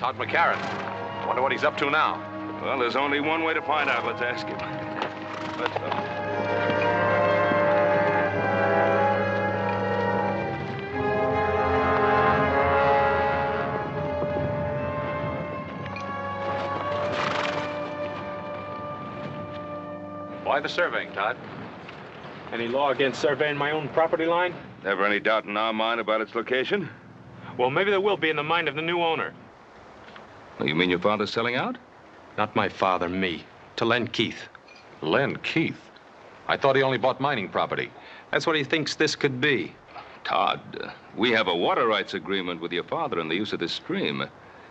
Todd McCarran. Wonder what he's up to now. Well, there's only one way to find out. Let's ask him. Let's go. Why the surveying, Todd? Any law against surveying my own property line? Never any doubt in our mind about its location? Well, maybe there will be in the mind of the new owner. You mean your father's selling out? Not my father, me. To Len Keith. Len Keith? I thought he only bought mining property. That's what he thinks this could be. Todd, we have a water rights agreement with your father in the use of this stream.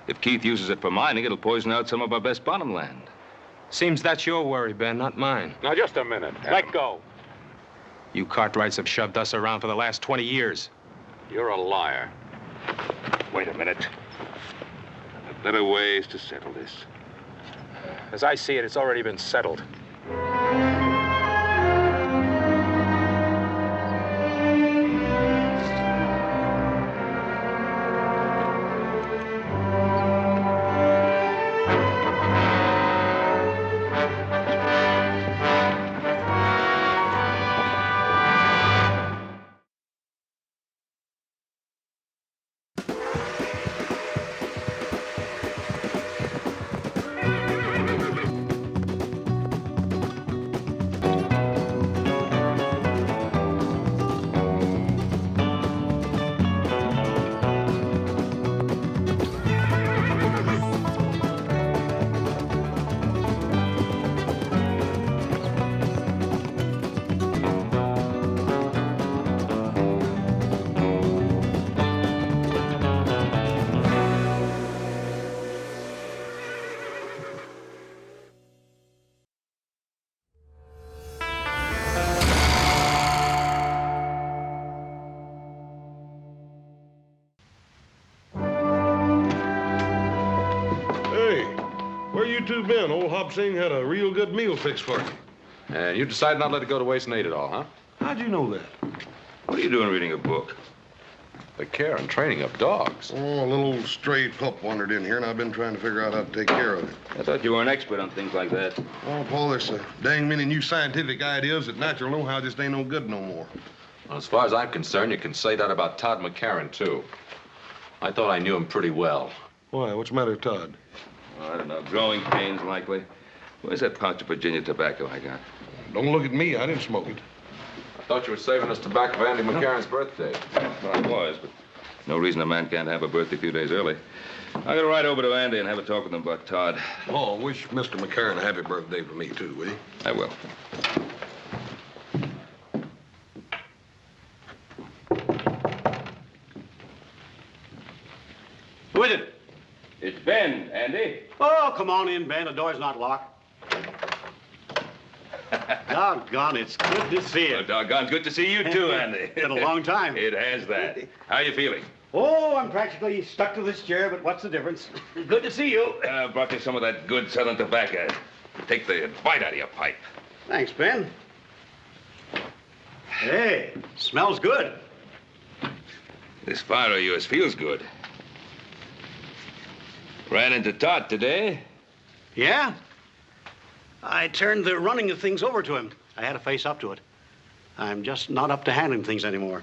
If Keith uses it for mining, it'll poison out some of our best bottom land. Seems that's your worry, Ben, not mine. Now, just a minute. Let go. You Cartwrights have shoved us around for the last 20 years. You're a liar. Wait a minute. There are better ways to settle this. As I see it, it's already been settled. Ben, old Hop Sing had a real good meal fixed for you. And you decided not to let it go to waste and ate it all, huh? How'd you know that? What are you doing reading a book? The care and training of dogs. Oh, a little old stray pup wandered in here, and I've been trying to figure out how to take care of it. I thought you were an expert on things like that. Oh, Paul, there's so dang many new scientific ideas that natural know-how just ain't no good no more. Well, as far as I'm concerned, you can say that about Todd McCarran, too. I thought I knew him pretty well. Why? What's the matter with Todd? I don't know. Growing pains, likely. Where's that pouch of Virginia tobacco I got? Don't look at me. I didn't smoke it. I thought you were saving us tobacco for Andy McCarran's birthday. Well, I was, but no reason a man can't have a birthday a few days early. I'm going to ride over to Andy and have a talk with him about Todd. Oh, wish Mr. McCarran a happy birthday for me, too, will you? I will. Who is it? It's Ben, Andy. Oh, come on in, Ben. The door's not locked. Doggone, it's good to see you. Oh, doggone good to see you, too, Andy. Been a long time. It has that. How you feeling? Oh, I'm practically stuck to this chair, but what's the difference? Good to see you. Brought you some of that good southern tobacco. Take the bite out of your pipe. Thanks, Ben. Hey, smells good. This fire of yours feels good. Ran into Todd today. Yeah? I turned the running of things over to him. I had to face up to it. I'm just not up to handling things anymore.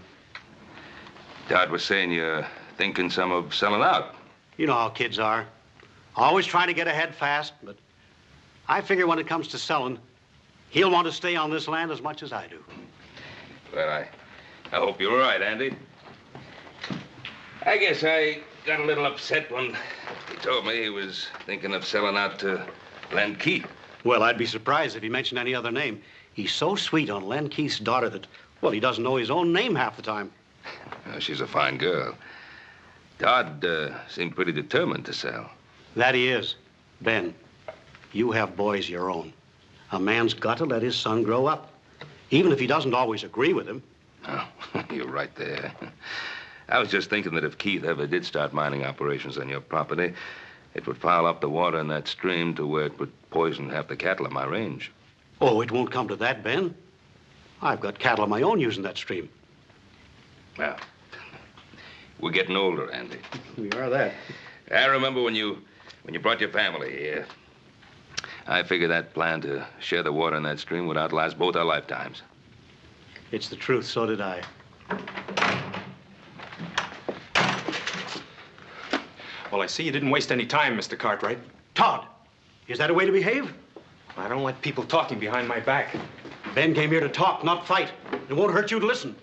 Todd was saying you're thinking some of selling out. You know how kids are. Always trying to get ahead fast, but I figure when it comes to selling, he'll want to stay on this land as much as I do. Well, I hope you're right, Andy. I guess I got a little upset when he told me he was thinking of selling out to Len Keith. Well, I'd be surprised if he mentioned any other name. He's so sweet on Len Keith's daughter that, well, he doesn't know his own name half the time. She's a fine girl. Todd seemed pretty determined to sell. That he is. Ben, you have boys your own. A man's got to let his son grow up, even if he doesn't always agree with him. Oh, you're right there. I was just thinking that if Keith ever did start mining operations on your property, it would foul up the water in that stream to where it would poison half the cattle on my range. Oh, it won't come to that, Ben. I've got cattle of my own using that stream. Well, we're getting older, Andy. We are that. I remember when you brought your family here. I figured that plan to share the water in that stream would outlast both our lifetimes. It's the truth, so did I. Well, I see you didn't waste any time, Mr. Cartwright. Todd, is that a way to behave? I don't like people talking behind my back. Ben came here to talk, not fight. It won't hurt you to listen.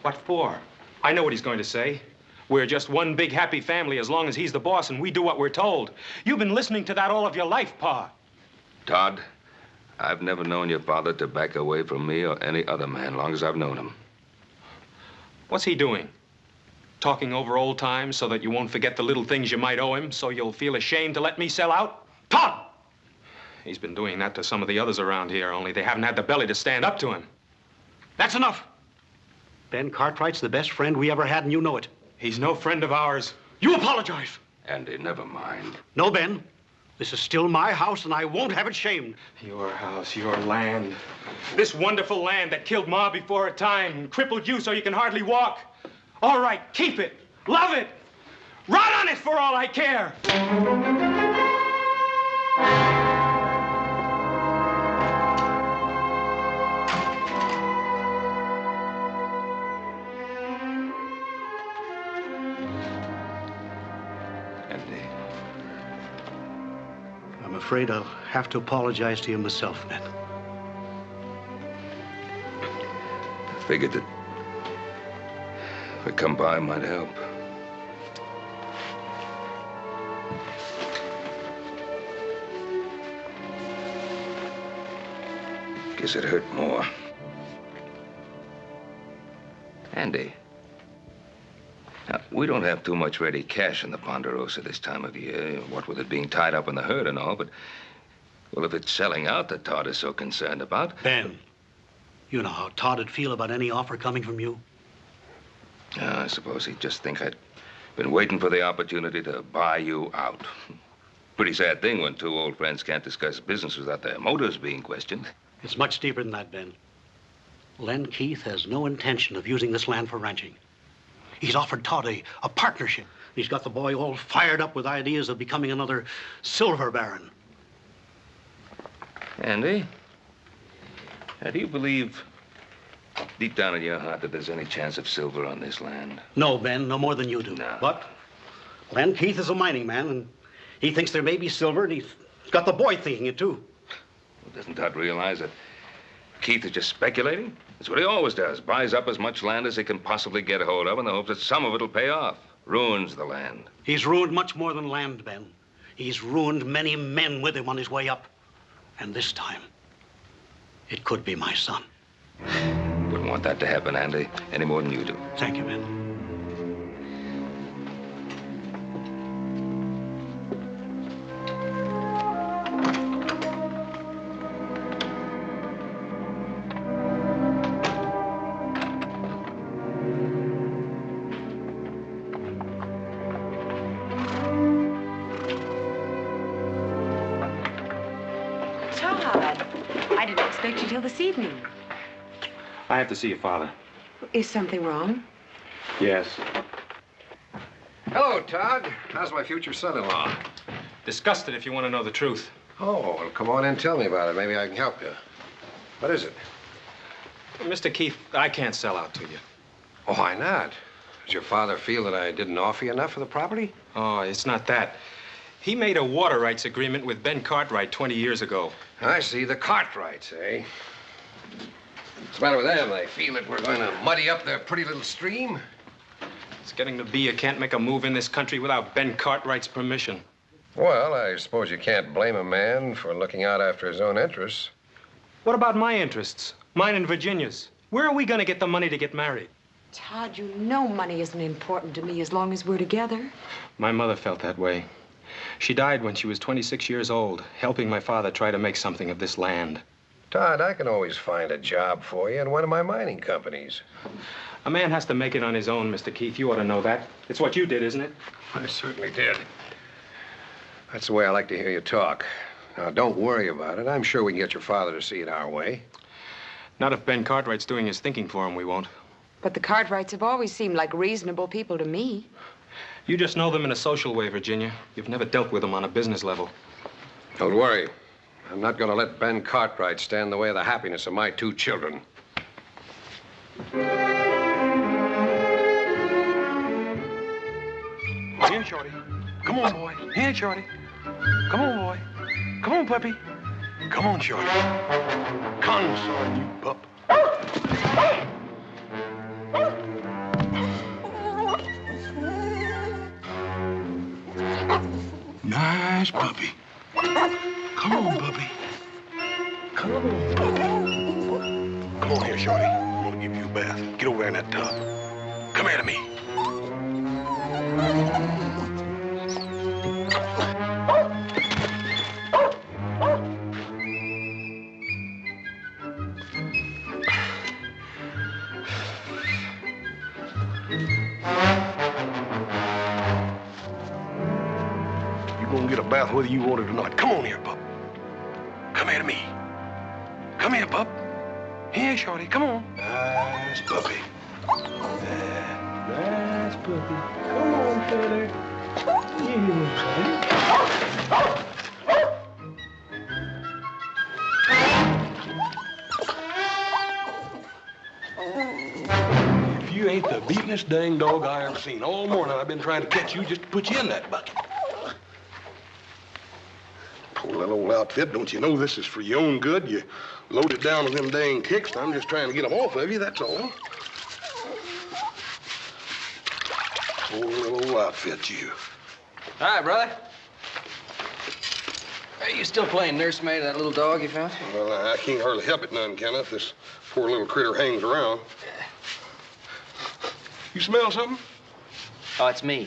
What for? I know what he's going to say. We're just one big happy family as long as he's the boss and we do what we're told. You've been listening to that all of your life, Pa. Todd, I've never known your father to back away from me or any other man long as I've known him. What's he doing? Talking over old times so that you won't forget the little things you might owe him, so you'll feel ashamed to let me sell out? Todd! He's been doing that to some of the others around here, only they haven't had the belly to stand up to him. That's enough. Ben Cartwright's the best friend we ever had, and you know it. He's no friend of ours. You apologize. Andy, never mind. No, Ben. This is still my house, and I won't have it shamed. Your house, your land. This wonderful land that killed Ma before her time and crippled you so you can hardly walk. All right, keep it. Love it. Run on it for all I care. Andy. I'm afraid I'll have to apologize to you myself, Ben. I figured that if I come by, might help. Guess it hurt more. Andy. Now, we don't have too much ready cash in the Ponderosa this time of year, what with it being tied up in the herd and all, but, well, if it's selling out that Todd is so concerned about... Ben, you know how Todd would feel about any offer coming from you. I suppose he'd just think I'd been waiting for the opportunity to buy you out. Pretty sad thing when two old friends can't discuss business without their motives being questioned. It's much deeper than that, Ben. Len Keith has no intention of using this land for ranching. He's offered Todd a partnership. He's got the boy all fired up with ideas of becoming another silver baron. Andy, do you believe deep down in your heart that there's any chance of silver on this land? No, Ben, no more than you do. No. But Len Keith is a mining man, and he thinks there may be silver, and he's got the boy thinking it, too. Well, doesn't Todd realize that Keith is just speculating? That's what he always does. Buys up as much land as he can possibly get a hold of in the hopes that some of it'll pay off. Ruins the land. He's ruined much more than land, Ben. He's ruined many men with him on his way up. And this time, it could be my son. Wouldn't want that to happen, Andy, any more than you do. Thank you, Ben. Todd, I didn't expect you till this evening. I have to see your father. Is something wrong? Yes. Hello, Todd. How's my future son-in-law? Disgusted if you want to know the truth. Oh, well, come on in and tell me about it. Maybe I can help you. What is it? Mr. Keith, I can't sell out to you. Oh, why not? Does your father feel that I didn't offer you enough for the property? Oh, it's not that. He made a water rights agreement with Ben Cartwright 20 years ago. I see. The Cartwrights, eh? What's the matter with them? They feel that we're going to muddy up their pretty little stream? It's getting to be you can't make a move in this country without Ben Cartwright's permission. Well, I suppose you can't blame a man for looking out after his own interests. What about my interests? Mine and Virginia's. Where are we going to get the money to get married? Todd, you know money isn't important to me as long as we're together. My mother felt that way. She died when she was 26 years old, helping my father try to make something of this land. Todd, I can always find a job for you in one of my mining companies. A man has to make it on his own, Mr. Keith. You ought to know that. It's what you did, isn't it? I certainly did. That's the way I like to hear you talk. Now, don't worry about it. I'm sure we can get your father to see it our way. Not if Ben Cartwright's doing his thinking for him, we won't. But the Cartwrights have always seemed like reasonable people to me. You just know them in a social way, Virginia. You've never dealt with them on a business level. Don't worry. I'm not going to let Ben Cartwright stand in the way of the happiness of my 2 children. Here, Shorty. Come on, boy. Here, Shorty. Come on, boy. Come on, puppy. Come on, Shorty. Consort, you pup. Nice puppy. Come on, puppy. Come on. Come on here, Shorty. I'm gonna give you a bath. Get over there in that tub. Come here to me. Get a bath whether you want it or not. Come on here, pup. Come here to me. Come here, pup. Here, Shorty. Come on. Nice puppy. Nice puppy. Come on, fella. If you ain't the beatin'est dang dog I ever seen. All morning I've been trying to catch you just to put you in that bucket. Poor little old outfit, don't you know this is for your own good? You load it down with them dang kicks, and I'm just trying to get them off of you, that's all. Poor little old outfit, you. Hi, brother. Are you still playing nursemaid to that little dog you found? Well, I can't hardly help it none, can I, if this poor little critter hangs around. You smell something? Oh, it's me.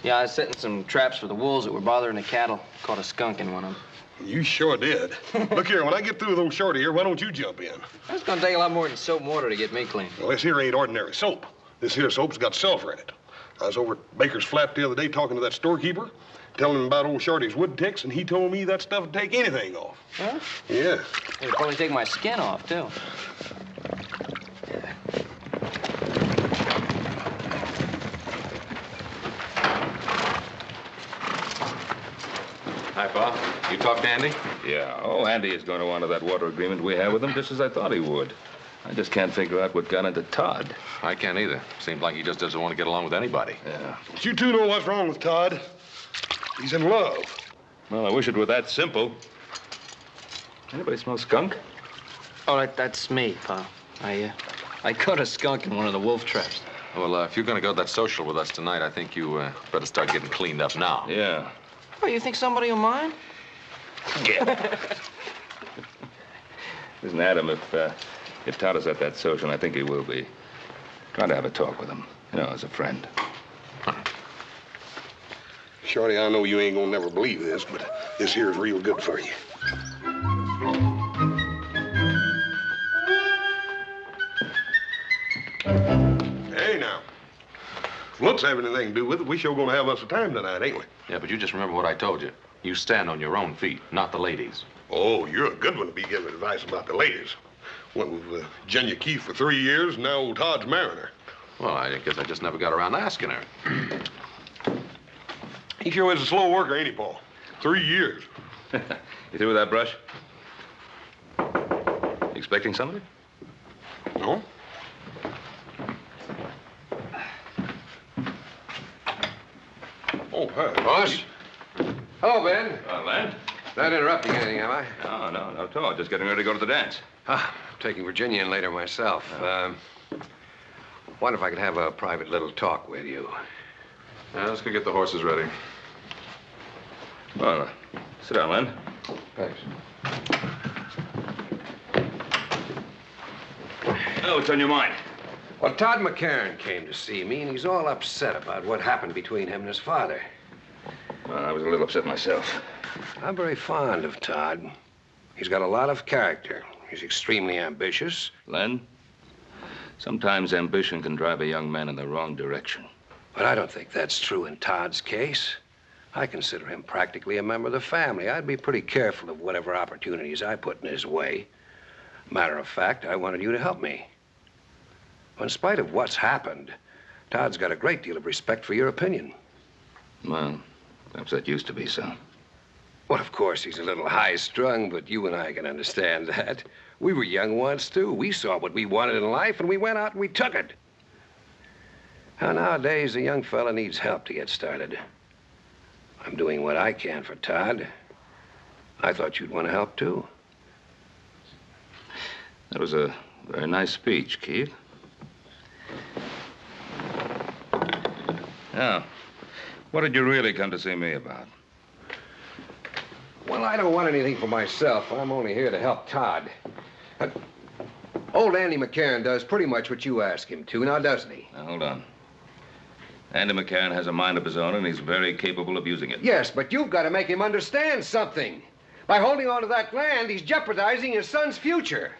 Yeah, I was setting some traps for the wolves that were bothering the cattle. Caught a skunk in one of them. You sure did. Look here, when I get through with old Shorty here, why don't you jump in? It's gonna take a lot more than soap and water to get me clean. Well, this here ain't ordinary soap. This here soap's got sulfur in it. I was over at Baker's Flat the other day talking to that storekeeper, telling him about old Shorty's wood ticks, and he told me that stuff would take anything off. Huh? Yeah. It'd probably take my skin off, too. Hi, Pa. You talked to Andy? Yeah. Oh, Andy is going to honor that water agreement we have with him, just as I thought he would. I just can't figure out what got into Todd. I can't either. Seems like he just doesn't want to get along with anybody. Yeah. But you two know what's wrong with Todd. He's in love. Well, I wish it were that simple. Anybody smell skunk? Oh, that's me, Pa. I caught a skunk in one of the wolf traps. Well, if you're going to go to that social with us tonight, I think you better start getting cleaned up now. Yeah. Oh, you think somebody will mind? Yeah. Listen, Adam, if Todd is at that social, and I think he will be, try to have a talk with him, you know, as a friend. Shorty, I know you ain't gonna never believe this, but this here's real good for you. Hey, now. If looks have anything to do with it, we sure gonna have us a time tonight, ain't we? Yeah, but you just remember what I told you. You stand on your own feet, not the ladies. Oh, you're a good one to be giving advice about the ladies. Went with Virginia Keith for 3 years, and now old Todd's marrying her. Well, I guess I just never got around to asking her. He sure is a slow worker, ain't he, Paul? 3 years. You through with that brush? You expecting somebody? No? Oh, hi. Boss? Hello, Ben. Len? Not interrupting anything, am I? No, not at all. Just getting ready to go to the dance. Ah, I'm taking Virginia in later myself. Wonder if I could have a private little talk with you. Let's go get the horses ready. Well, sit down, Len. Thanks. Oh, what's on your mind? Well, Todd McCarran came to see me, and he's all upset about what happened between him and his father. Well, I was a little upset myself. I'm very fond of Todd. He's got a lot of character. He's extremely ambitious. Len, sometimes ambition can drive a young man in the wrong direction. But I don't think that's true in Todd's case. I consider him practically a member of the family. I'd be pretty careful of whatever opportunities I put in his way. Matter of fact, I wanted you to help me. In spite of what's happened, Todd's got a great deal of respect for your opinion. Well, perhaps that used to be so. Well, of course, he's a little high-strung, but you and I can understand that. We were young once, too. We saw what we wanted in life, and we went out and we took it. Now, nowadays, a young fella needs help to get started. I'm doing what I can for Todd. I thought you'd want to help, too. That was a very nice speech, Keith. Now, what did you really come to see me about? Well, I don't want anything for myself. I'm only here to help Todd. Old Andy McCarran does pretty much what you ask him to, now doesn't he? Now, hold on. Andy McCarran has a mind of his own, and he's very capable of using it. Yes, but you've got to make him understand something. By holding on to that land, he's jeopardizing his son's future.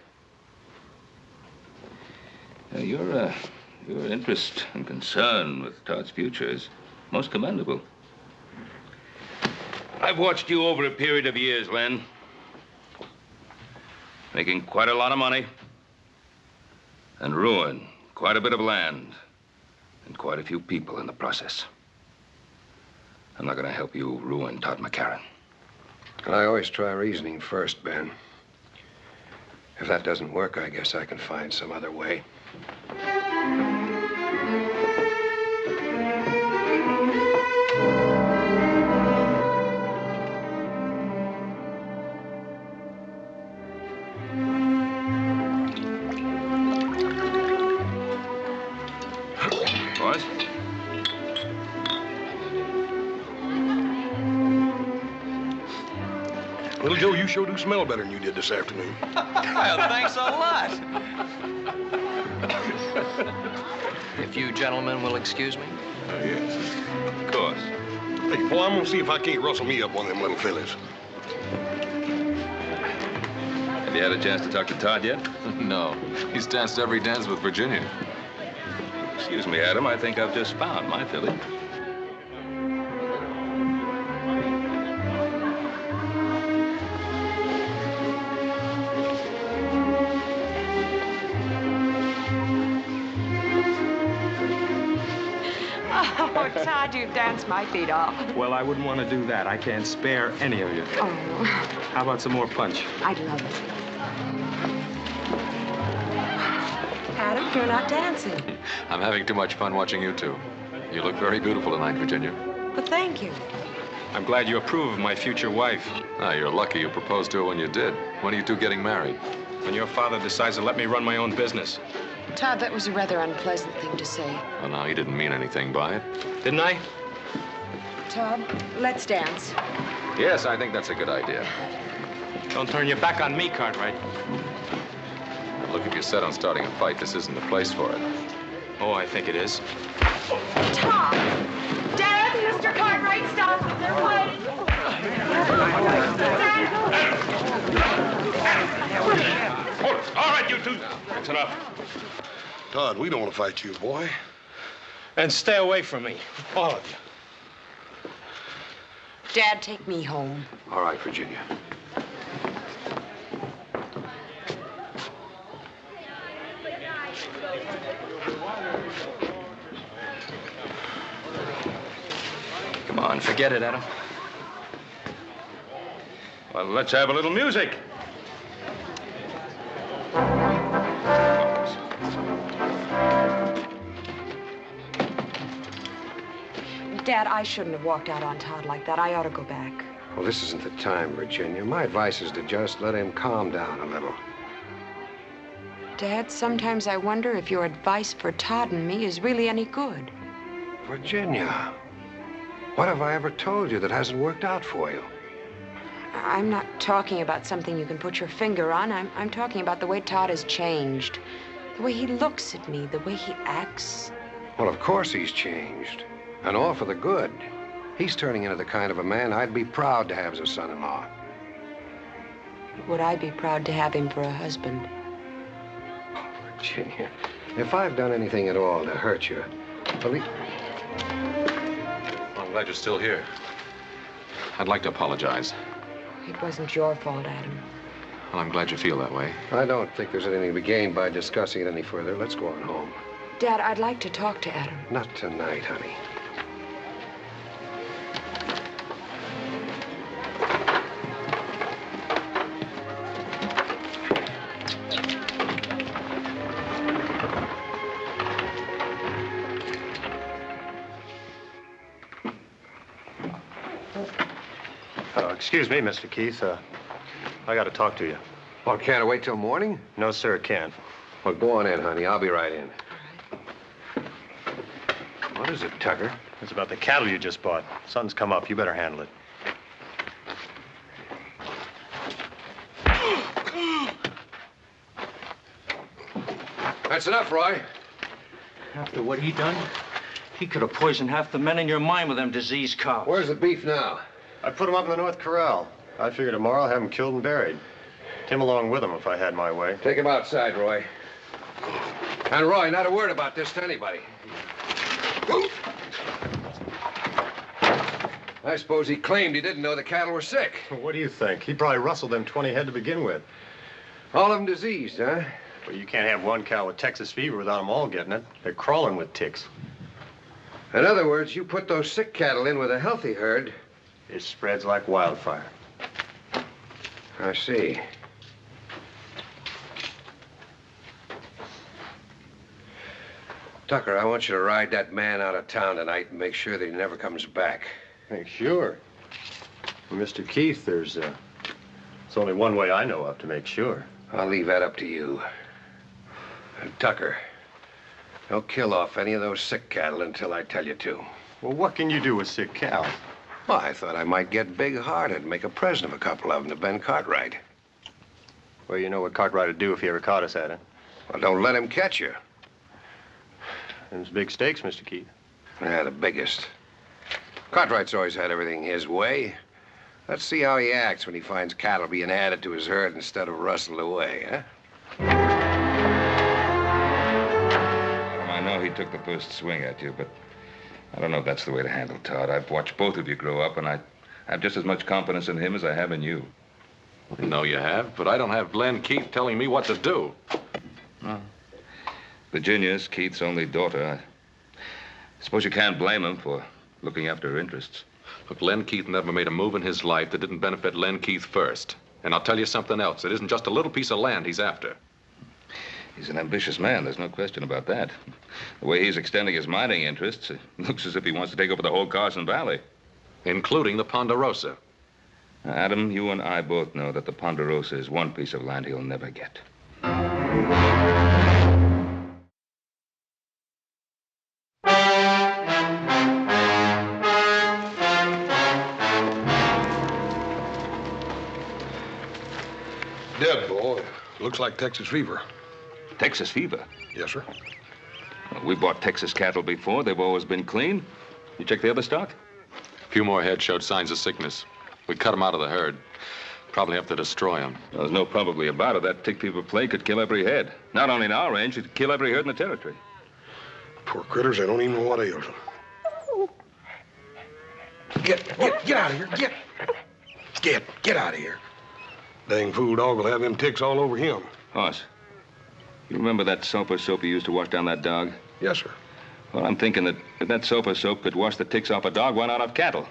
Your interest and concern with Todd's future is most commendable. I've watched you over a period of years, Len. Making quite a lot of money. And ruin quite a bit of land. And quite a few people in the process. I'm not going to help you ruin Todd McCarran. I always try reasoning first, Ben. If that doesn't work, I guess I can find some other way. Boys? Little Joe, you sure do smell better than you did this afternoon. Well, thanks a lot. If you gentlemen will excuse me. Yes. Of course. Hey, boy, I'm gonna see if I can't rustle me up one of them little fellas. Have you had a chance to talk to Todd yet? No. He's danced every dance with Virginia. Excuse me, Adam. I think I've just found my filly. Oh, Todd, you danced my feet off. Well, I wouldn't want to do that. I can't spare any of you. Oh, How about some more punch? I'd love it. Adam, you're not dancing. I'm having too much fun watching you two. You look very beautiful tonight, Virginia. But thank you. I'm glad you approve of my future wife. Ah, you're lucky you proposed to her when you did. When are you two getting married? When your father decides to let me run my own business. Todd, that was a rather unpleasant thing to say. Well, now, he didn't mean anything by it. Didn't I? Todd, let's dance. Yes, I think that's a good idea. Don't turn your back on me, Cartwright. Now, look, if you're set on starting a fight, this isn't the place for it. Oh, I think it is. Todd! Dad, Mr. Cartwright, stop! They're fighting! Hold it. All right, you two. That's enough. Todd, we don't want to fight you, boy. And stay away from me, all of you. Dad, take me home. All right, Virginia. Come on, forget it, Adam. Well, let's have a little music. Dad, I shouldn't have walked out on Todd like that. I ought to go back. Well, this isn't the time, Virginia. My advice is to just let him calm down a little. Dad, sometimes I wonder if your advice for Todd and me is really any good. Virginia, what have I ever told you that hasn't worked out for you? I'm not talking about something you can put your finger on. I'm talking about the way Todd has changed. The way he looks at me, the way he acts. Well, of course he's changed. And all for the good. He's turning into the kind of a man I'd be proud to have as a son-in-law. Would I be proud to have him for a husband? Oh, Virginia, if I've done anything at all to hurt you, believe... Well, I'm glad you're still here. I'd like to apologize. It wasn't your fault, Adam. Well, I'm glad you feel that way. I don't think there's anything to be gained by discussing it any further. Let's go on home. Dad, I'd like to talk to Adam. Not tonight, honey. Excuse me, Mr. Keith. I got to talk to you. Well, can't I wait till morning? No, sir, it can't. Well, go on in, honey. I'll be right in. What is it, Tucker? It's about the cattle you just bought. Something's come up. You better handle it. That's enough, Roy. After what he done, he could have poisoned half the men in your mine with them diseased cows. Where's the beef now? I put him up in the North Corral. I figure tomorrow I'll have him killed and buried. Tim along with him if I had my way. Take him outside, Roy. And Roy, not a word about this to anybody. I suppose he claimed he didn't know the cattle were sick. Well, what do you think? He probably rustled them 20 head to begin with. All of them diseased, huh? Well, you can't have one cow with Texas fever without them all getting it. They're crawling with ticks. In other words, you put those sick cattle in with a healthy herd. It spreads like wildfire. I see. Tucker, I want you to ride that man out of town tonight and make sure that he never comes back. Make sure. Well, Mr. Keith, there's only one way I know of to make sure. I'll leave that up to you. And Tucker, don't kill off any of those sick cattle until I tell you to. Well, what can you do with sick cows? Well, I thought I might get big-hearted and make a present of a couple of them to Ben Cartwright. Well, you know what Cartwright would do if he ever caught us at it. Well, don't let him catch you. Them's big stakes, Mr. Keith. Yeah, the biggest. Cartwright's always had everything his way. Let's see how he acts when he finds cattle being added to his herd instead of rustled away, huh? I know he took the first swing at you, but I don't know if that's the way to handle Todd. I've watched both of you grow up, and I have just as much confidence in him as I have in you. No, you have, but I don't have Glenn Keith telling me what to do. Well, Virginia's Keith's only daughter. I suppose you can't blame him for looking after her interests. Look, Len Keith never made a move in his life that didn't benefit Len Keith first. And I'll tell you something else. It isn't just a little piece of land he's after. He's an ambitious man. There's no question about that. The way he's extending his mining interests, it looks as if he wants to take over the whole Carson Valley. Including the Ponderosa. Adam, you and I both know that the Ponderosa is one piece of land he'll never get. Dead, boy. Looks like Texas fever. Texas fever? Yes, sir. Well, we bought Texas cattle before. They've always been clean. You check the other stock? A few more head showed signs of sickness. We cut them out of the herd. Probably have to destroy them. There's no probably about it. That tick fever plague could kill every head. Not only in our range, it'd kill every herd in the territory. Poor critters, they don't even know what ails them. Get out of here. Get out of here. Dang fool dog will have them ticks all over him. Hoss, you remember that sulfur soap you used to wash down that dog? Yes, sir. Well, I'm thinking that if that sulfur soap could wash the ticks off a dog, why not off cattle?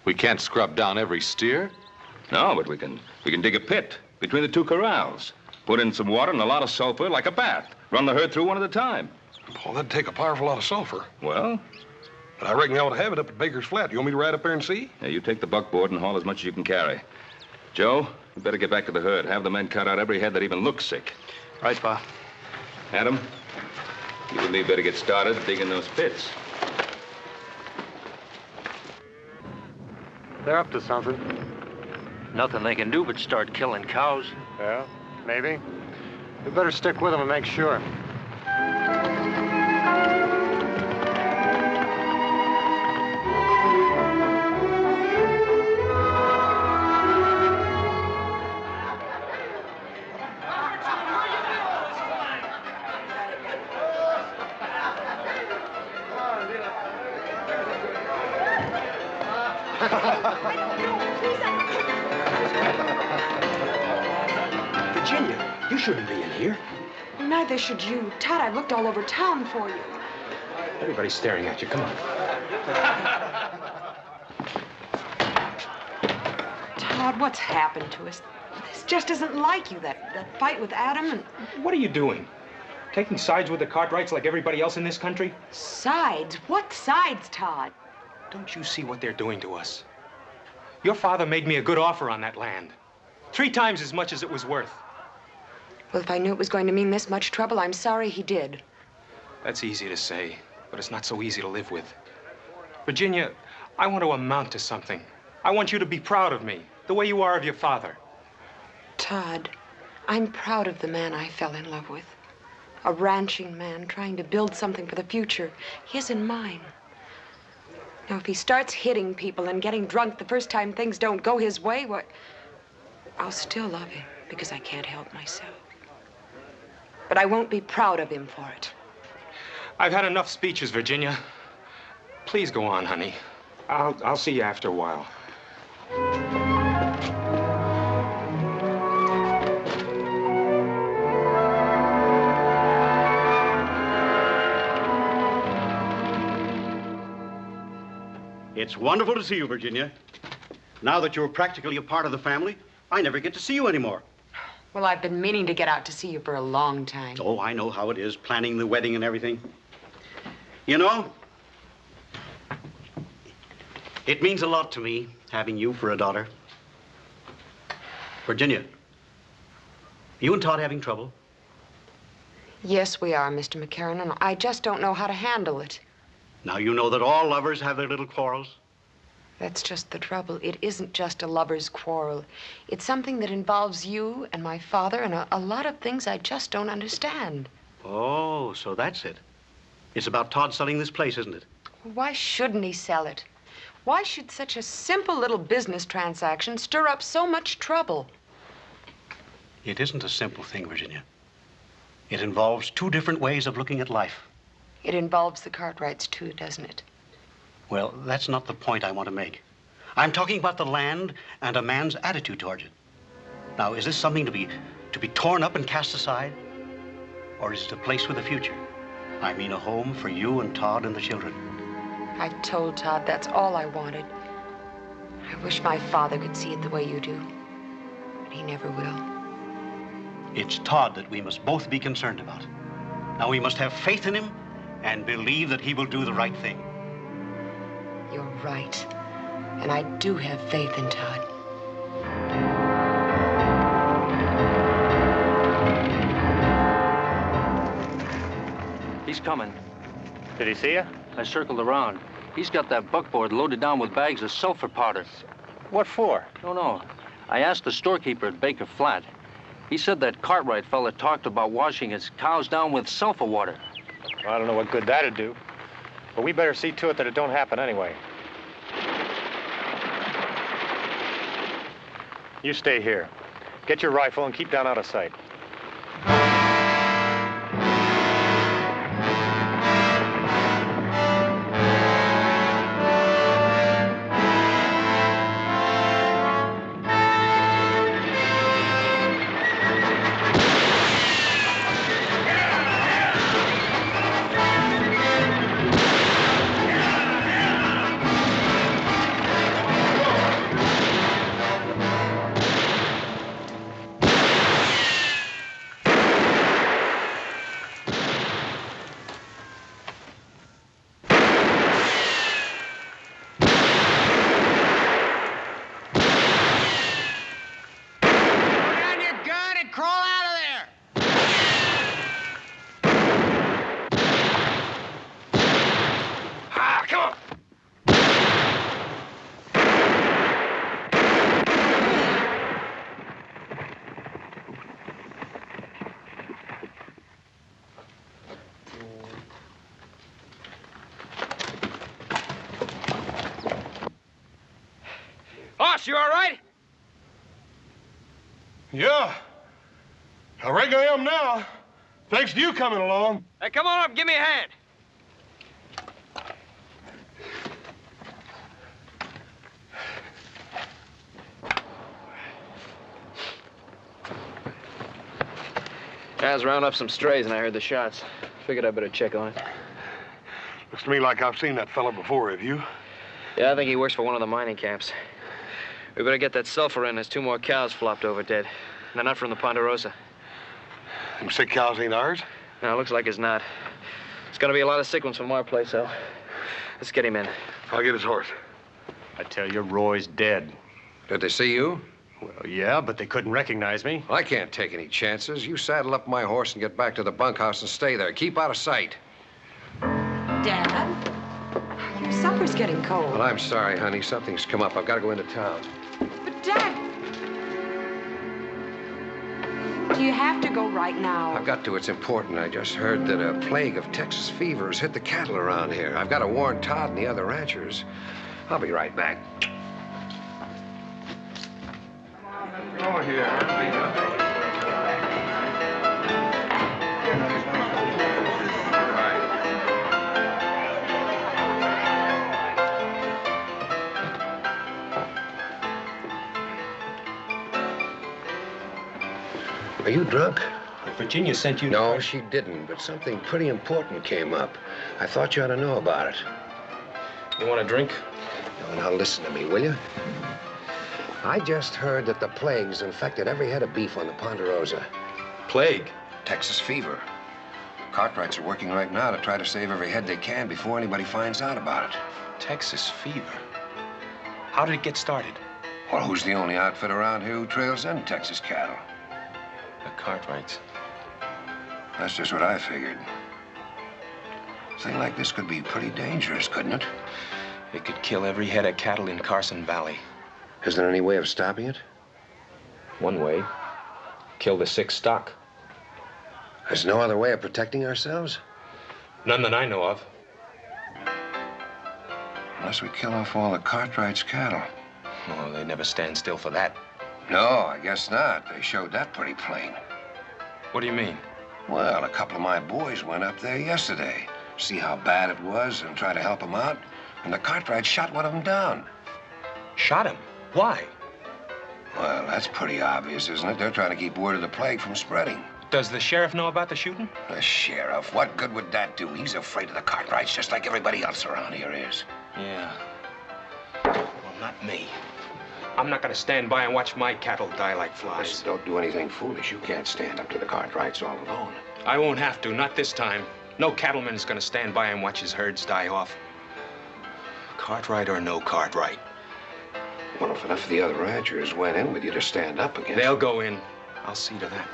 We can't scrub down every steer. No, but we can dig a pit between the two corrals. Put in some water and a lot of sulfur like a bath. Run the herd through one at a time. Well, that'd take a powerful lot of sulfur. Well? But I reckon they ought to have it up at Baker's Flat. You want me to ride up there and see? Yeah, you take the buckboard and haul as much as you can carry. Joe, you better get back to the herd. Have the men cut out every head that even looks sick. Right, Pa. Adam, you and me better get started digging those pits. They're up to something. Nothing they can do but start killing cows. Yeah, maybe. We better stick with them and make sure. Virginia, you shouldn't be in here. Neither should you. Todd, I've looked all over town for you. Everybody's staring at you. Come on. Todd, what's happened to us? This just isn't like you, that fight with Adam and... What are you doing? Taking sides with the Cartwrights like everybody else in this country? Sides? What sides, Todd? Don't you see what they're doing to us? Your father made me a good offer on that land. 3 times as much as it was worth. Well, if I knew it was going to mean this much trouble, I'm sorry he did. That's easy to say, but it's not so easy to live with. Virginia, I want to amount to something. I want you to be proud of me, the way you are of your father. Todd, I'm proud of the man I fell in love with. A ranching man trying to build something for the future, his and mine. Now, if he starts hitting people and getting drunk the first time things don't go his way, well, I'll still love him because I can't help myself. But I won't be proud of him for it. I've had enough speeches, Virginia. Please go on, honey. I'll see you after a while. It's wonderful to see you, Virginia. Now that you're practically a part of the family, I never get to see you anymore. Well, I've been meaning to get out to see you for a long time. Oh, I know how it is, planning the wedding and everything. You know, it means a lot to me, having you for a daughter. Virginia, you and Todd having trouble? Yes, we are, Mr. McCarran, and I just don't know how to handle it. Now you know that all lovers have their little quarrels. That's just the trouble. It isn't just a lover's quarrel. It's something that involves you and my father and a lot of things I just don't understand. Oh, so that's it. It's about Todd selling this place, isn't it? Why shouldn't he sell it? Why should such a simple little business transaction stir up so much trouble? It isn't a simple thing, Virginia. It involves 2 different ways of looking at life. It involves the Cartwrights, too, doesn't it? Well, that's not the point I want to make. I'm talking about the land and a man's attitude towards it. Now, is this something to be torn up and cast aside? Or is it a place with a future? I mean, a home for you and Todd and the children. I've told Todd that's all I wanted. I wish my father could see it the way you do. But he never will. It's Todd that we must both be concerned about. Now, we must have faith in him and believe that he will do the right thing. You're right. And I do have faith in Todd. He's coming. Did he see you? I circled around. He's got that buckboard loaded down with bags of sulfur powder. What for? Don't know. I asked the storekeeper at Baker Flat. He said that Cartwright fella talked about washing his cows down with sulfur water. Well, I don't know what good that'd do. But we better see to it that it don't happen anyway. You stay here. Get your rifle and keep down out of sight. Boss, you all right? Yeah. I reckon I am now. Thanks to you coming along. Hey, come on up, give me a hand. I was rounding up some strays and I heard the shots. Figured I'd better check on it. Looks to me like I've seen that fella before, have you? Yeah, I think he works for one of the mining camps. We better get that sulfur in. There's 2 more cows flopped over dead. They're not from the Ponderosa. Them sick cows ain't ours? No, looks like it's not. It's gonna be a lot of sick ones from our place, though. Let's get him in. I'll get his horse. I tell you, Roy's dead. Did they see you? Well, yeah, but they couldn't recognize me. I can't take any chances. You saddle up my horse and get back to the bunkhouse and stay there. Keep out of sight. Dad, your supper's getting cold. Well, I'm sorry, honey. Something's come up. I've got to go into town. But, Dad, do you have to go right now? I've got to. It's important. I just heard that a plague of Texas fever has hit the cattle around here. I've got to warn Todd and the other ranchers. I'll be right back. Come on here. Are you drunk? Virginia sent you... No, she didn't, but something pretty important came up. I thought you ought to know about it. You want a drink? No, now listen to me, will you? I just heard that the plague's infected every head of beef on the Ponderosa. Plague? Texas fever. Cartwrights are working right now to try to save every head they can before anybody finds out about it. Texas fever? How did it get started? Well, who's the only outfit around here who trails in Texas cattle? The Cartwrights. That's just what I figured. A thing like this could be pretty dangerous, couldn't it? It could kill every head of cattle in Carson Valley. Is there any way of stopping it? One way. Kill the sick stock. There's no other way of protecting ourselves? None that I know of. Unless we kill off all the Cartwrights' cattle. Oh, they never stand still for that. No, I guess not. They showed that pretty plain. What do you mean? Well, a couple of my boys went up there yesterday, see how bad it was and try to help them out, and the Cartwrights shot one of them down. Shot him? Why? Well, that's pretty obvious, isn't it? They're trying to keep word of the plague from spreading. Does the sheriff know about the shooting? The sheriff? What good would that do? He's afraid of the Cartwrights just like everybody else around here is. Yeah. Well, not me. I'm not going to stand by and watch my cattle die like flies. Listen, don't do anything foolish. You can't stand up to the Cartwrights all alone. I won't have to, not this time. No cattleman's going to stand by and watch his herds die off. Cartwright or no Cartwright. Well, if enough of the other ranchers went in with you to stand up against... They'll go in. I'll see to that.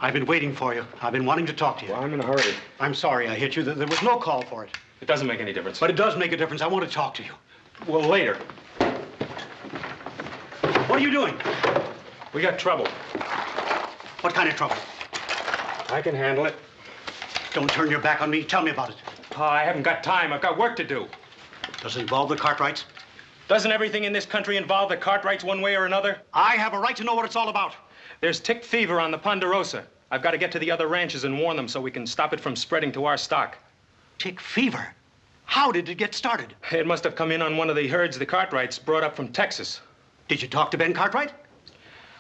I've been waiting for you. I've been wanting to talk to you. Well, I'm in a hurry. I'm sorry I hit you. There was no call for it. It doesn't make any difference. But it does make a difference. I want to talk to you. Well, later. What are you doing? We got trouble. What kind of trouble? I can handle it. Don't turn your back on me. Tell me about it. Pa, I haven't got time. I've got work to do. Does it involve the Cartwrights? Doesn't everything in this country involve the Cartwrights one way or another? I have a right to know what it's all about. There's tick fever on the Ponderosa. I've got to get to the other ranches and warn them so we can stop it from spreading to our stock. Tick fever? How did it get started? It must have come in on one of the herds the Cartwrights brought up from Texas. Did you talk to Ben Cartwright?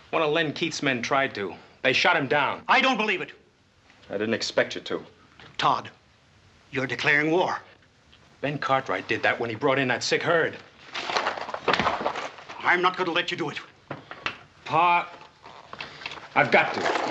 One of Len Keith's men tried to. They shot him down. I don't believe it. I didn't expect you to. Todd, you're declaring war. Ben Cartwright did that when he brought in that sick herd. I'm not going to let you do it. Pa, I've got to.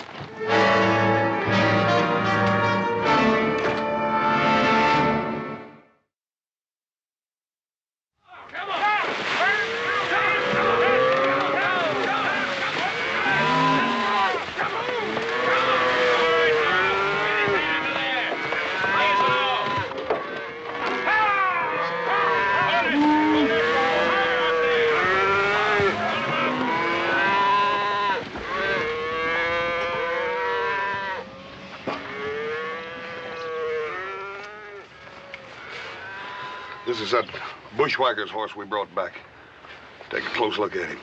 This is that bushwhacker's horse we brought back. Take a close look at him.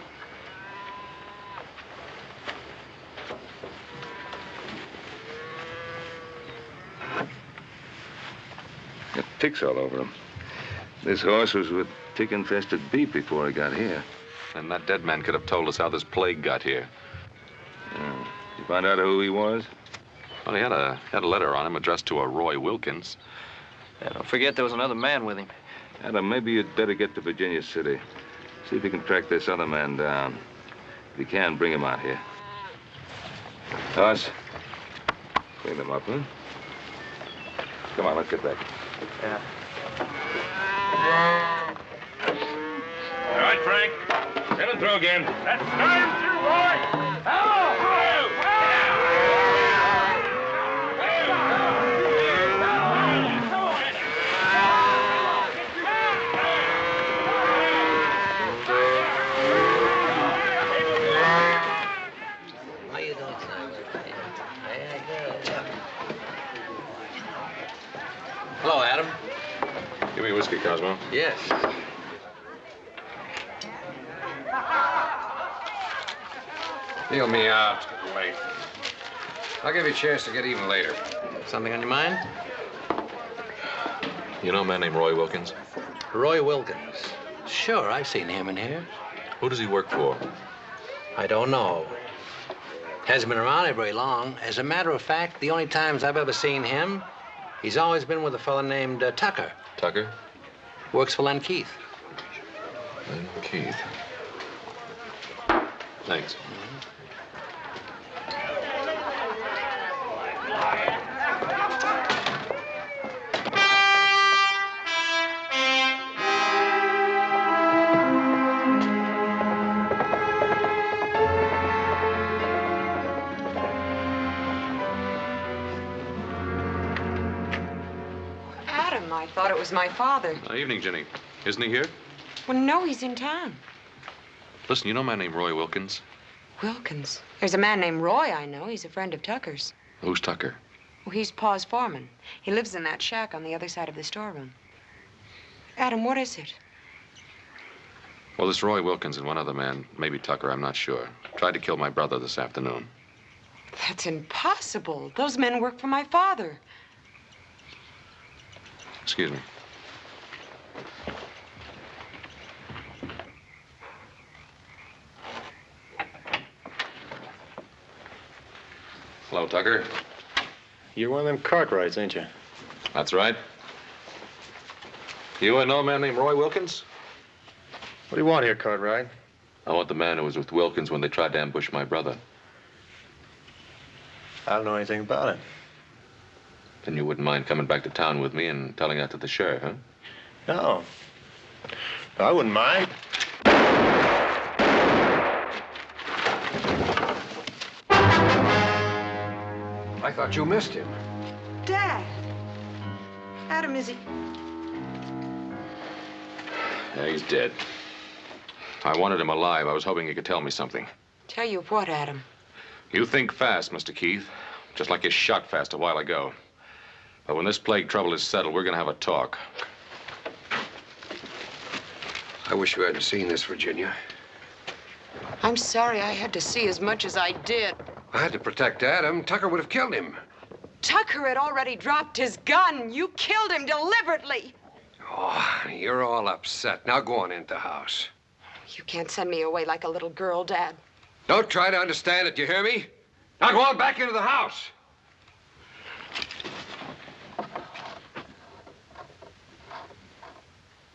Got ticks all over him. This horse was with tick-infested beef before he got here. And that dead man could have told us how this plague got here. Did you find out who he was? Well, he had a letter on him addressed to a Roy Wilkins. Yeah, don't forget there was another man with him. Adam, maybe you'd better get to Virginia City. See if you can track this other man down. If you can, bring him out here. Toss. Clean them up, huh? Come on, let's get back. Yeah. All right, Frank. Set and throw again. That's time to, Roy! Hello, Adam. Give me a whiskey, Cosmo. Yes. Deal me out. It's getting late. I'll give you a chance to get even later. Something on your mind? You know a man named Roy Wilkins? Roy Wilkins. Sure, I've seen him in here. Who does he work for? I don't know. Hasn't been around here very long. As a matter of fact, the only times I've ever seen him, he's always been with a fellow named Tucker. Tucker? Works for Len Keith. Len Keith. Thanks. Adam, I thought it was my father. Evening, Jenny. Isn't he here? Well, no, he's in town. Listen, you know a man named Roy Wilkins? Wilkins. There's a man named Roy I know. He's a friend of Tucker's. Who's Tucker? Well, he's Pa's foreman. He lives in that shack on the other side of the storeroom. Adam, what is it? Well, this Roy Wilkins and one other man, maybe Tucker, I'm not sure, tried to kill my brother this afternoon. That's impossible. Those men work for my father. Excuse me. Hello, Tucker. You're one of them Cartwrights, ain't you? That's right. You know a man named Roy Wilkins? What do you want here, Cartwright? I want the man who was with Wilkins when they tried to ambush my brother. I don't know anything about it. Then you wouldn't mind coming back to town with me and telling that to the sheriff, huh? No. I wouldn't mind. I thought you missed him. Dad. Adam, is he? Yeah, he's dead. I wanted him alive. I was hoping he could tell me something. Tell you what, Adam? You think fast, Mr. Keith. Just like you shot fast a while ago. But when this plague trouble is settled, we're gonna have a talk. I wish you hadn't seen this, Virginia. I'm sorry I had to see as much as I did. I had to protect Adam. Tucker would have killed him. Tucker had already dropped his gun. You killed him deliberately. Oh, you're all upset. Now go on into the house. You can't send me away like a little girl, Dad. Don't try to understand it, you hear me? Now go on back into the house.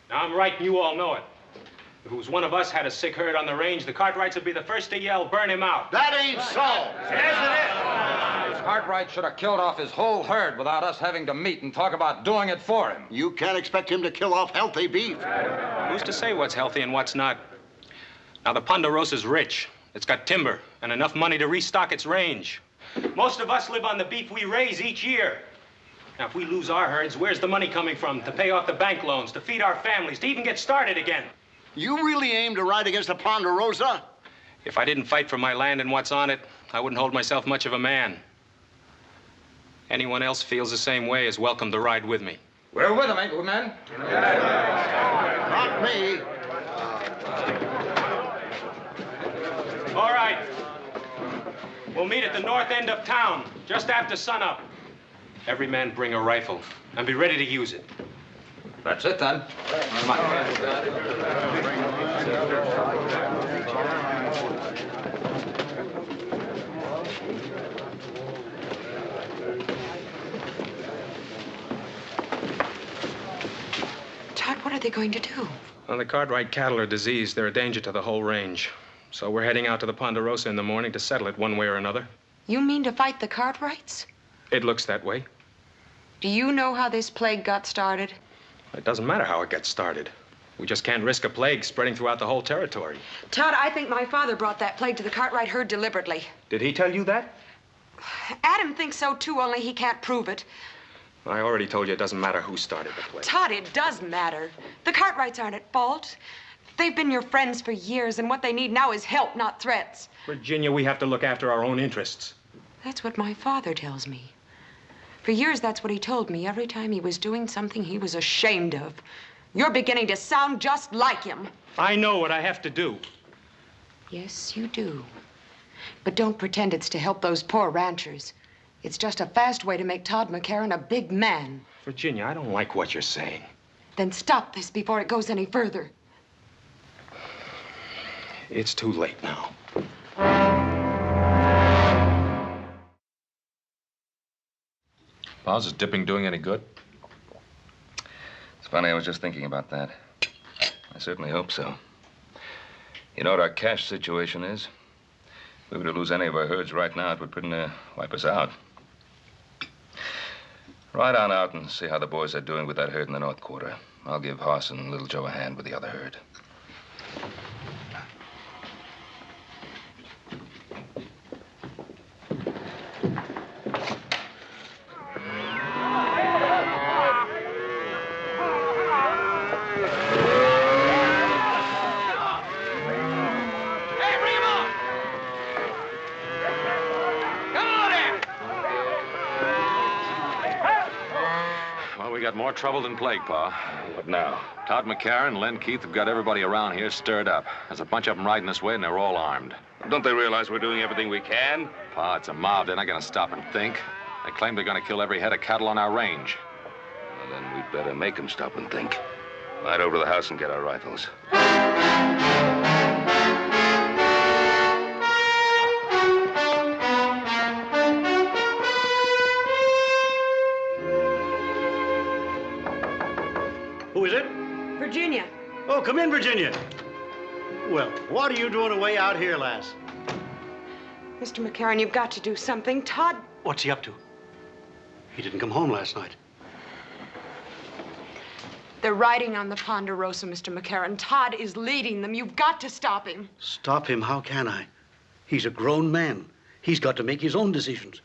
Now, I'm right, and you all know it. If it was one of us had a sick herd on the range, the Cartwrights would be the first to yell, burn him out. That ain't so. Yes, it is. Cartwright should have killed off his whole herd without us having to meet and talk about doing it for him. You can't expect him to kill off healthy beef. Who's to say what's healthy and what's not? Now, the Ponderosa's rich. It's got timber and enough money to restock its range. Most of us live on the beef we raise each year. Now, if we lose our herds, where's the money coming from to pay off the bank loans, to feed our families, to even get started again? You really aim to ride against the Ponderosa? If I didn't fight for my land and what's on it, I wouldn't hold myself much of a man. Anyone else feels the same way is welcome to ride with me. We're with him, ain't we, men? Not me. All right. We'll meet at the north end of town, just after sunup. Every man bring a rifle and be ready to use it. That's it, then. Come on. Todd, what are they going to do? Well, the Cartwright cattle are diseased. They're a danger to the whole range. So we're heading out to the Ponderosa in the morning to settle it one way or another. You mean to fight the Cartwrights? It looks that way. Do you know how this plague got started? It doesn't matter how it got started. We just can't risk a plague spreading throughout the whole territory. Todd, I think my father brought that plague to the Cartwright herd deliberately. Did he tell you that? Adam thinks so, too, only he can't prove it. I already told you it doesn't matter who started the plague. Todd, it does matter. The Cartwrights aren't at fault. They've been your friends for years, and what they need now is help, not threats. Virginia, we have to look after our own interests. That's what my father tells me. For years, that's what he told me every time he was doing something he was ashamed of. You're beginning to sound just like him. I know what I have to do. Yes, you do. But don't pretend it's to help those poor ranchers. It's just a fast way to make Todd McCarran a big man. Virginia, I don't like what you're saying. Then stop this before it goes any further. It's too late now. Pa's, is dipping doing any good? It's funny, I was just thinking about that. I certainly hope so. You know what our cash situation is? If we were to lose any of our herds right now, it would pretty near wipe us out. Ride on out and see how the boys are doing with that herd in the North Quarter. I'll give Hoss and Little Joe a hand with the other herd. More trouble than plague, Pa. What now? Todd McCarran and Len Keith have got everybody around here stirred up. There's a bunch of them riding this way, and they're all armed. Don't they realize we're doing everything we can? Pa, it's a mob. They're not going to stop and think. They claim they're going to kill every head of cattle on our range. Well, then we'd better make them stop and think. Ride over to the house and get our rifles. Who is it? Virginia. Oh, come in, Virginia. Well, what are you doing away out here, lass? Mr. McCarran, you've got to do something. Todd... What's he up to? He didn't come home last night. They're riding on the Ponderosa, Mr. McCarran. Todd is leading them. You've got to stop him. Stop him? How can I? He's a grown man. He's got to make his own decisions.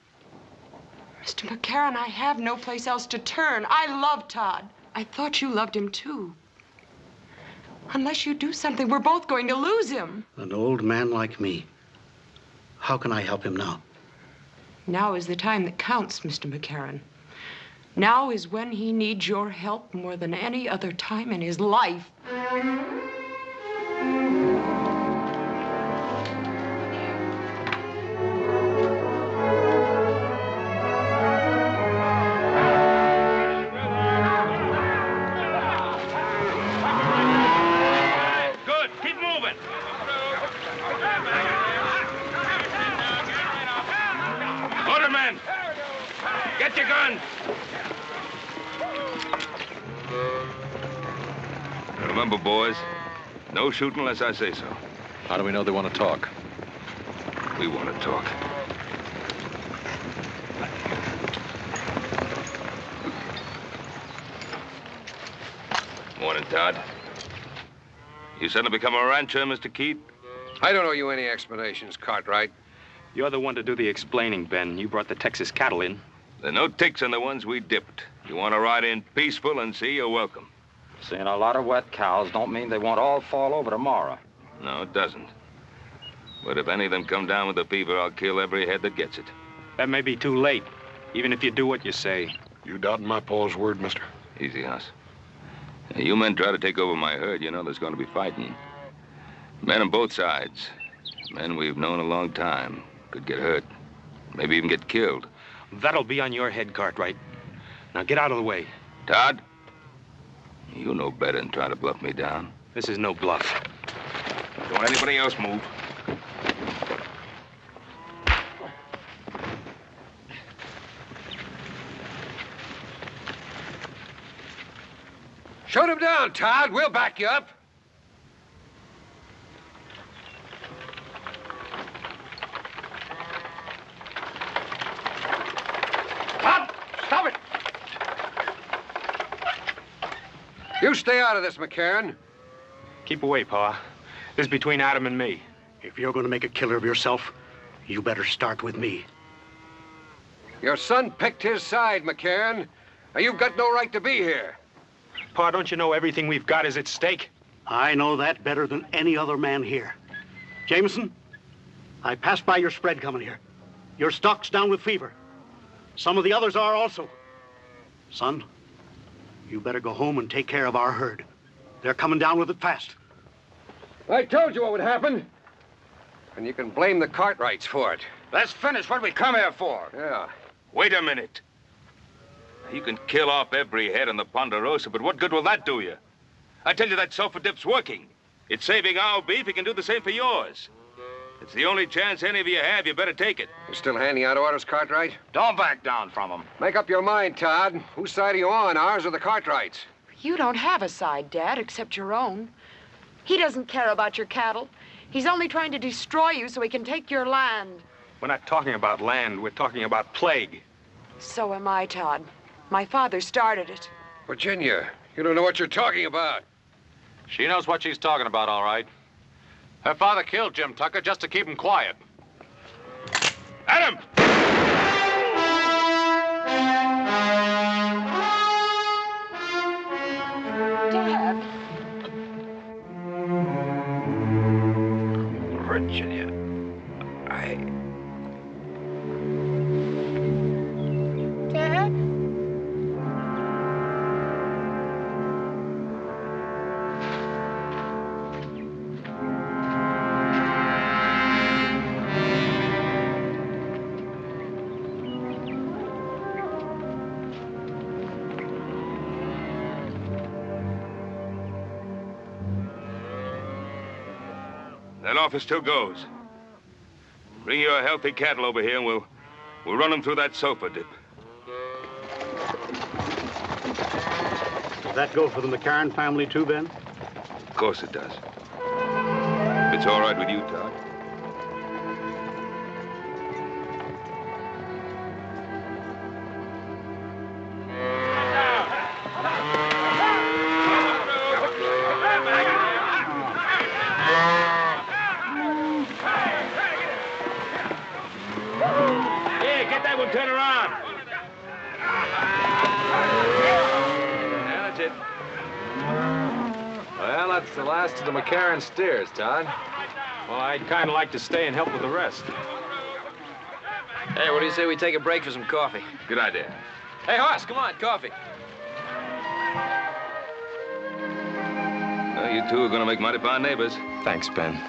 Mr. McCarran, I have no place else to turn. I love Todd. I thought you loved him, too. Unless you do something, we're both going to lose him. An old man like me. How can I help him now? Now is the time that counts, Mr. McCarran. Now is when he needs your help more than any other time in his life. Get your guns! Remember, boys, no shooting unless I say so. How do we know they want to talk? We want to talk. Morning, Todd. You suddenly become a rancher, Mr. Keith? I don't owe you any explanations, Cartwright. You're the one to do the explaining, Ben. You brought the Texas cattle in. There are no ticks on the ones we dipped. You want to ride in peaceful and see, you're welcome. Seeing a lot of wet cows don't mean they won't all fall over tomorrow. No, it doesn't. But if any of them come down with the fever, I'll kill every head that gets it. That may be too late, even if you do what you say. You doubting my Paul's word, mister? Easy, Hoss. You men try to take over my herd, you know there's going to be fighting. Men on both sides. Men we've known a long time. Could get hurt. Maybe even get killed. That'll be on your head, Cartwright. Now get out of the way. Todd, you know better than try to bluff me down. This is no bluff. Don't anybody else move. Shoot him down, Todd. We'll back you up. stay out of this, McCarran. Keep away, Pa. This is between Adam and me. If you're going to make a killer of yourself, you better start with me. Your son picked his side, McCarran. Now, you've got no right to be here. Pa, don't you know everything we've got is at stake? I know that better than any other man here. Jameson, I passed by your spread coming here. Your stock's down with fever. Some of the others are also. Son, you better go home and take care of our herd. They're coming down with it fast. I told you what would happen. And you can blame the Cartwrights for it. Let's finish what we come here for. Yeah. Wait a minute. You can kill off every head on the Ponderosa, but what good will that do you? I tell you that sulfur dip's working. It's saving our beef. It can do the same for yours. It's the only chance any of you have. You better take it. You still handing out orders, Cartwright? Don't back down from them. Make up your mind, Todd. Whose side are you on, ours or the Cartwrights? You don't have a side, Dad, except your own. He doesn't care about your cattle. He's only trying to destroy you so he can take your land. We're not talking about land. We're talking about plague. So am I, Todd. My father started it. Virginia, you don't know what you're talking about. She knows what she's talking about, all right. Her father killed Jim Tucker just to keep him quiet. Adam! Dad. Virginia, Dad? That offer still goes. Bring your healthy cattle over here and we'll run them through that sulfur dip. Does that go for the McCarran family too, Ben? Of course it does. If it's all right with you, Todd. Turn around. Yeah, that's it. Well, that's the last of the McCarran steers, Todd. Well, I'd kind of like to stay and help with the rest. Hey, what do you say we take a break for some coffee? Good idea. Hey, Hoss, come on, coffee. Well, you two are going to make mighty fine neighbors. Thanks, Ben.